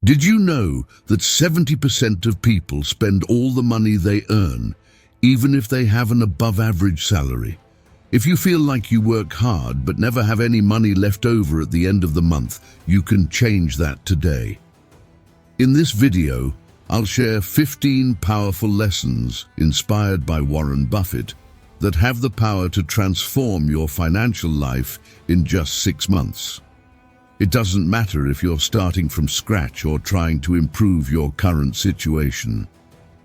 Did you know that 70% of people spend all the money they earn, even if they have an above-average salary? If you feel like you work hard but never have any money left over at the end of the month, you can change that today. In this video, I'll share 15 powerful lessons inspired by Warren Buffett that have the power to transform your financial life in just 6 months. It doesn't matter if you're starting from scratch or trying to improve your current situation.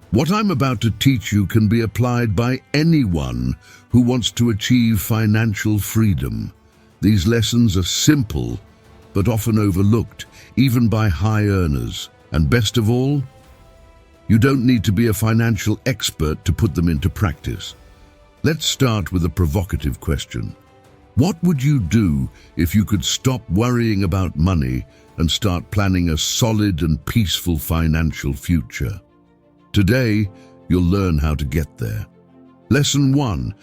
What I'm about to teach you can be applied by anyone who wants to achieve financial freedom. These lessons are simple, but often overlooked, even by high earners. And best of all, you don't need to be a financial expert to put them into practice. Let's start with a provocative question. What would you do if you could stop worrying about money and start planning a solid and peaceful financial future? Today, you'll learn how to get there. Lesson 1.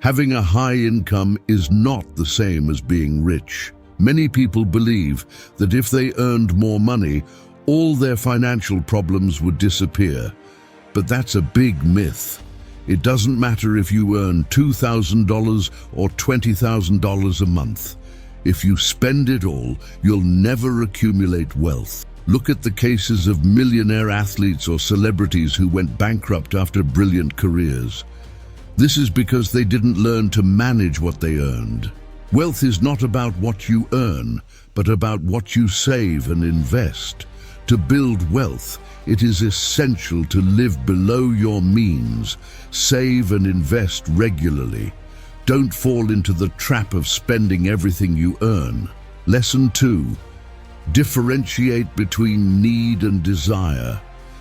Having a high income is not the same as being rich. Many people believe that if they earned more money, all their financial problems would disappear. But that's a big myth. It doesn't matter if you earn $2,000 or $20,000 a month. If you spend it all, you'll never accumulate wealth. Look at the cases of millionaire athletes or celebrities who went bankrupt after brilliant careers. This is because they didn't learn to manage what they earned. Wealth is not about what you earn, but about what you save and invest. To build wealth, it is essential to live below your means, save and invest regularly. Don't fall into the trap of spending everything you earn. Lesson 2. Differentiate between need and desire.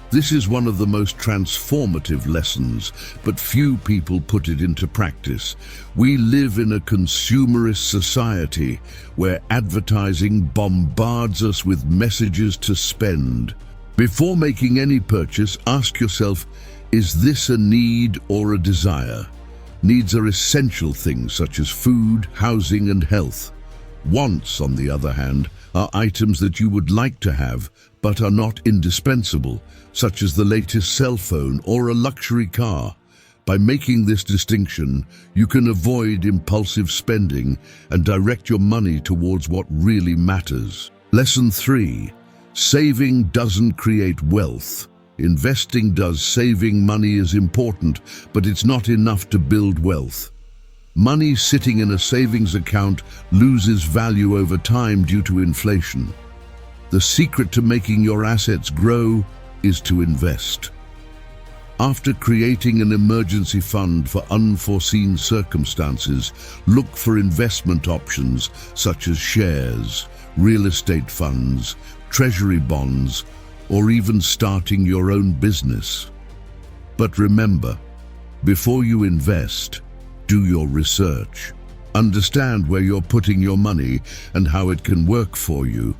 This is one of the most transformative lessons, but few people put it into practice. We live in a consumerist society where advertising bombards us with messages to spend. Before making any purchase, ask yourself, is this a need or a desire? Needs are essential things such as food, housing, and health. Wants, on the other hand, are items that you would like to have, but are not indispensable, such as the latest cell phone or a luxury car. By making this distinction, you can avoid impulsive spending and direct your money towards what really matters. Lesson 3. Saving doesn't create wealth. Investing does. Saving money is important, but it's not enough to build wealth. Money sitting in a savings account loses value over time due to inflation. The secret to making your assets grow is to invest. After creating an emergency fund for unforeseen circumstances, look for investment options such as shares, real estate funds, treasury bonds, or even starting your own business. But remember, before you invest, do your research. Understand where you're putting your money and how it can work for you.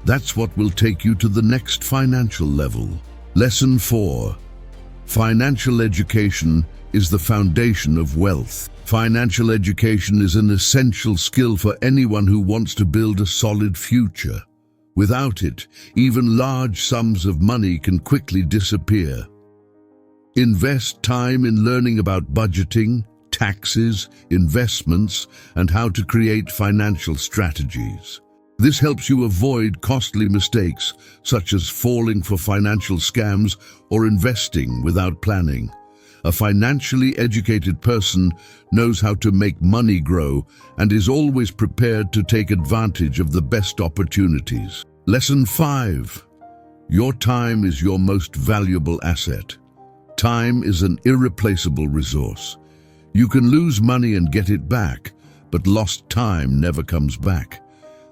That's what will take you to the next financial level. Lesson 4. Financial education is the foundation of wealth. Financial education is an essential skill for anyone who wants to build a solid future. Without it, even large sums of money can quickly disappear. Invest time in learning about budgeting, taxes, investments, and how to create financial strategies. This helps you avoid costly mistakes, such as falling for financial scams or investing without planning. A financially educated person knows how to make money grow and is always prepared to take advantage of the best opportunities. Lesson 5. Your time is your most valuable asset. Time is an irreplaceable resource. You can lose money and get it back, but lost time never comes back.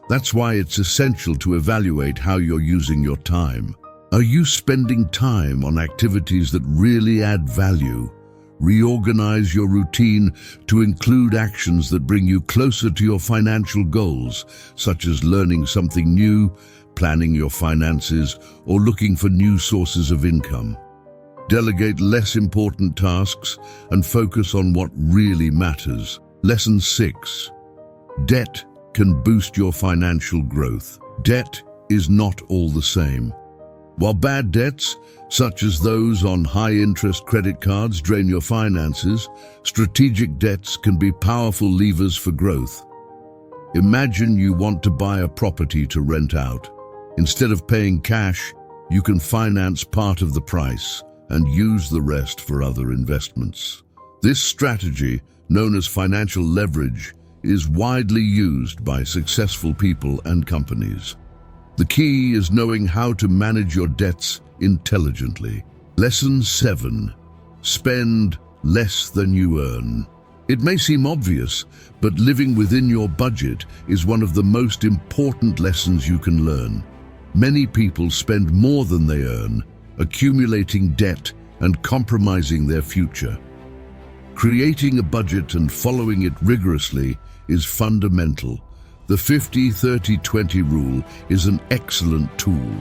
That's why it's essential to evaluate how you're using your time. Are you spending time on activities that really add value? Reorganize your routine to include actions that bring you closer to your financial goals, such as learning something new, planning your finances, or looking for new sources of income. Delegate less important tasks and focus on what really matters. Lesson 6. Debt can boost your financial growth. Debt is not all the same. While bad debts, such as those on high-interest credit cards, drain your finances, strategic debts can be powerful levers for growth. Imagine you want to buy a property to rent out. Instead of paying cash, you can finance part of the price and use the rest for other investments. This strategy, known as financial leverage, is widely used by successful people and companies. The key is knowing how to manage your debts intelligently. Lesson 7. Spend less than you earn. It may seem obvious, but living within your budget is one of the most important lessons you can learn. Many people spend more than they earn, accumulating debt and compromising their future. Creating a budget and following it rigorously is fundamental. The 50-30-20 rule is an excellent tool.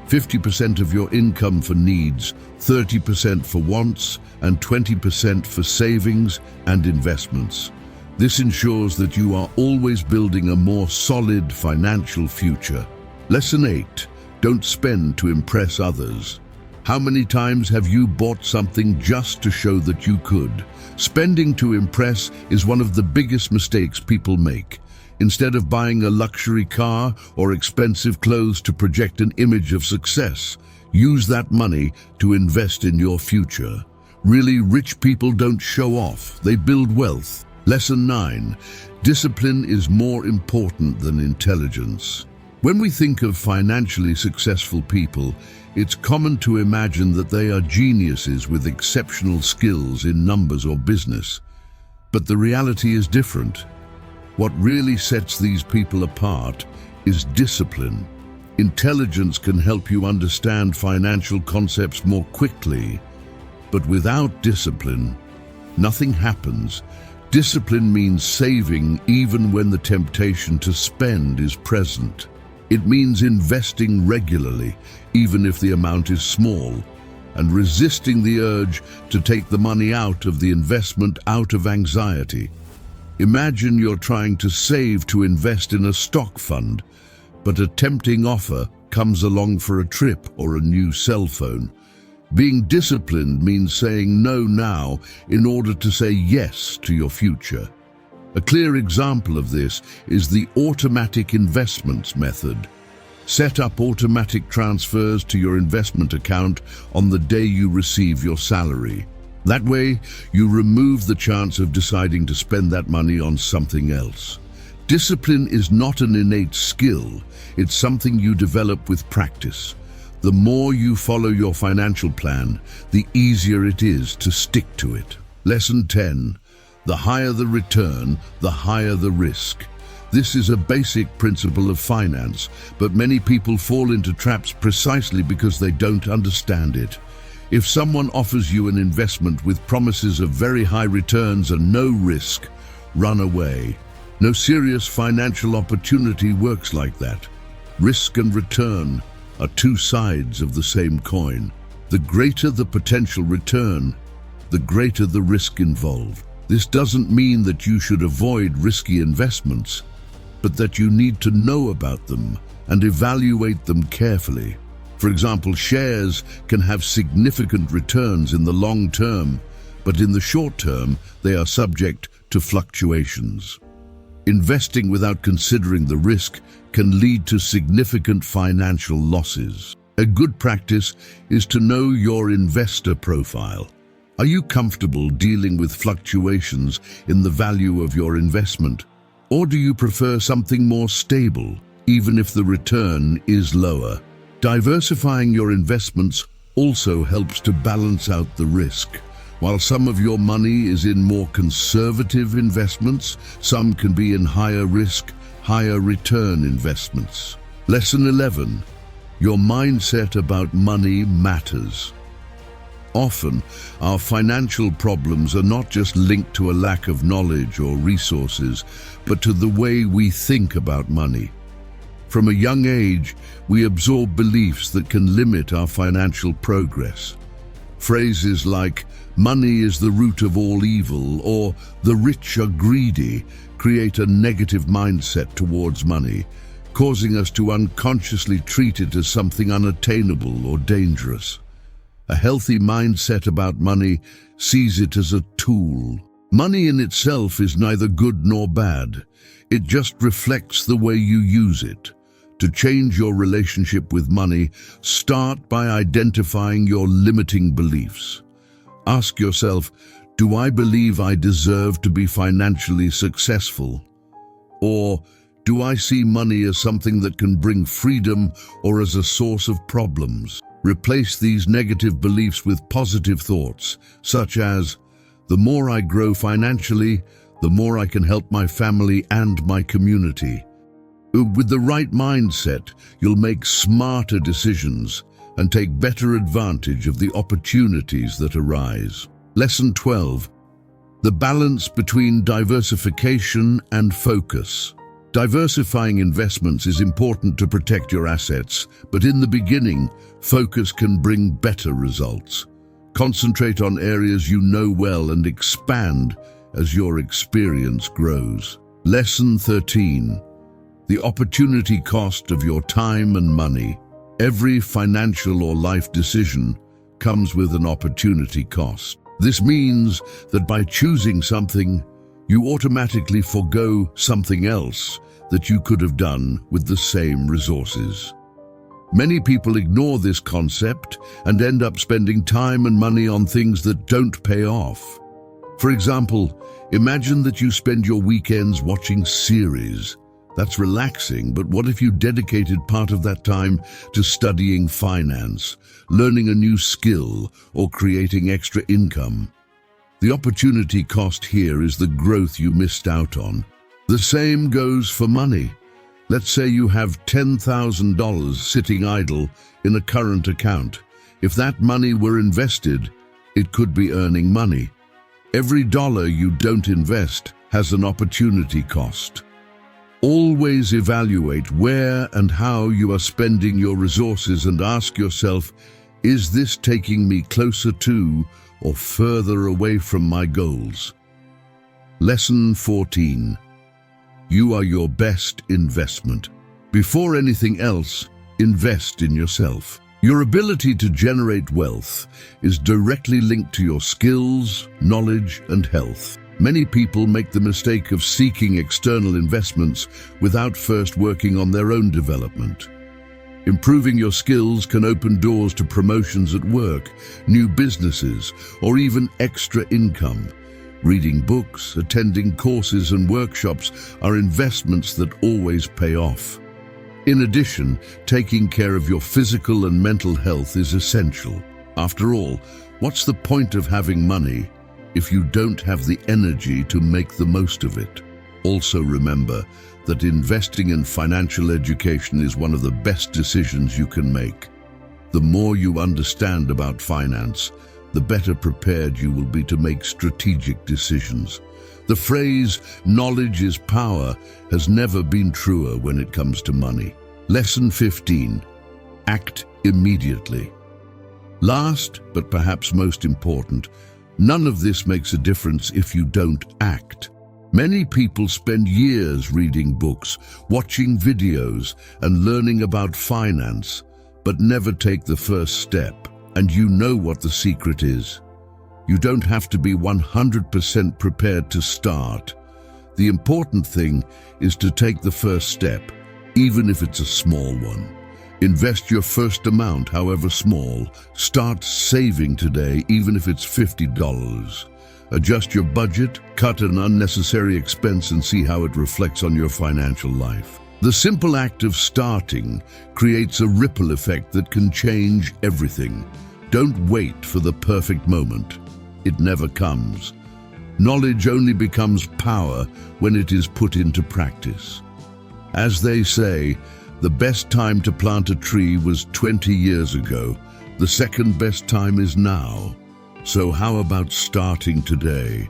50% of your income for needs, 30% for wants, and 20% for savings and investments. This ensures that you are always building a more solid financial future. Lesson 8. Don't spend to impress others. How many times have you bought something just to show that you could? Spending to impress is one of the biggest mistakes people make. Instead of buying a luxury car or expensive clothes to project an image of success, use that money to invest in your future. Really rich people don't show off, they build wealth. Lesson 9. Discipline is more important than intelligence. When we think of financially successful people, it's common to imagine that they are geniuses with exceptional skills in numbers or business. But the reality is different. What really sets these people apart is discipline. Intelligence can help you understand financial concepts more quickly, but without discipline, nothing happens. Discipline means saving even when the temptation to spend is present. It means investing regularly, even if the amount is small, and resisting the urge to take the money out of the investment out of anxiety. Imagine you're trying to save to invest in a stock fund, but a tempting offer comes along for a trip or a new cell phone. Being disciplined means saying no now in order to say yes to your future. A clear example of this is the automatic investments method. Set up automatic transfers to your investment account on the day you receive your salary. That way, you remove the chance of deciding to spend that money on something else. Discipline is not an innate skill, it's something you develop with practice. The more you follow your financial plan, the easier it is to stick to it. Lesson 10. The higher the return, the higher the risk. This is a basic principle of finance, but many people fall into traps precisely because they don't understand it. If someone offers you an investment with promises of very high returns and no risk, run away. No serious financial opportunity works like that. Risk and return are two sides of the same coin. The greater the potential return, the greater the risk involved. This doesn't mean that you should avoid risky investments, but that you need to know about them and evaluate them carefully. For example, shares can have significant returns in the long term, but in the short term, they are subject to fluctuations. Investing without considering the risk can lead to significant financial losses. A good practice is to know your investor profile. Are you comfortable dealing with fluctuations in the value of your investment? Or do you prefer something more stable, even if the return is lower? Diversifying your investments also helps to balance out the risk. While some of your money is in more conservative investments, some can be in higher risk, higher return investments. Lesson 11. Your mindset about money matters. Often, our financial problems are not just linked to a lack of knowledge or resources, but to the way we think about money. From a young age, we absorb beliefs that can limit our financial progress. Phrases like, "money is the root of all evil," or "the rich are greedy," create a negative mindset towards money, causing us to unconsciously treat it as something unattainable or dangerous. A healthy mindset about money sees it as a tool. Money in itself is neither good nor bad. It just reflects the way you use it. To change your relationship with money, start by identifying your limiting beliefs. Ask yourself, do I believe I deserve to be financially successful? Or do I see money as something that can bring freedom or as a source of problems? Replace these negative beliefs with positive thoughts, such as, the more I grow financially, the more I can help my family and my community. With the right mindset, you'll make smarter decisions and take better advantage of the opportunities that arise. Lesson 12. The balance between diversification and focus. Diversifying investments is important to protect your assets, but in the beginning, focus can bring better results. Concentrate on areas you know well and expand as your experience grows. Lesson 13. The opportunity cost of your time and money. Every financial or life decision comes with an opportunity cost. This means that by choosing something, you automatically forego something else that you could have done with the same resources. Many people ignore this concept and end up spending time and money on things that don't pay off. For example, imagine that you spend your weekends watching series. That's relaxing, but what if you dedicated part of that time to studying finance, learning a new skill, or creating extra income? The opportunity cost here is the growth you missed out on. The same goes for money. Let's say you have $10,000 sitting idle in a current account. If that money were invested, it could be earning money. Every dollar you don't invest has an opportunity cost. Always evaluate where and how you are spending your resources and ask yourself, is this taking me closer to or further away from my goals? Lesson 14. You are your best investment. Before anything else, invest in yourself. Your ability to generate wealth is directly linked to your skills, knowledge, and health. Many people make the mistake of seeking external investments without first working on their own development. Improving your skills can open doors to promotions at work, new businesses, or even extra income. Reading books, attending courses and workshops are investments that always pay off. In addition, taking care of your physical and mental health is essential. After all, what's the point of having money if you don't have the energy to make the most of it? Also remember that investing in financial education is one of the best decisions you can make. The more you understand about finance, the better prepared you will be to make strategic decisions. The phrase, knowledge is power, has never been truer when it comes to money. Lesson 15. Act immediately. Last, but perhaps most important, none of this makes a difference if you don't act. Many people spend years reading books, watching videos, and learning about finance, but never take the first step. And you know what the secret is. You don't have to be 100% prepared to start. The important thing is to take the first step, even if it's a small one. Invest your first amount, however small. Start saving today, even if it's $50. Adjust your budget, cut an unnecessary expense, and see how it reflects on your financial life. The simple act of starting creates a ripple effect that can change everything. Don't wait for the perfect moment. It never comes. Knowledge only becomes power when it is put into practice. As they say, the best time to plant a tree was 20 years ago. The second best time is now. So how about starting today?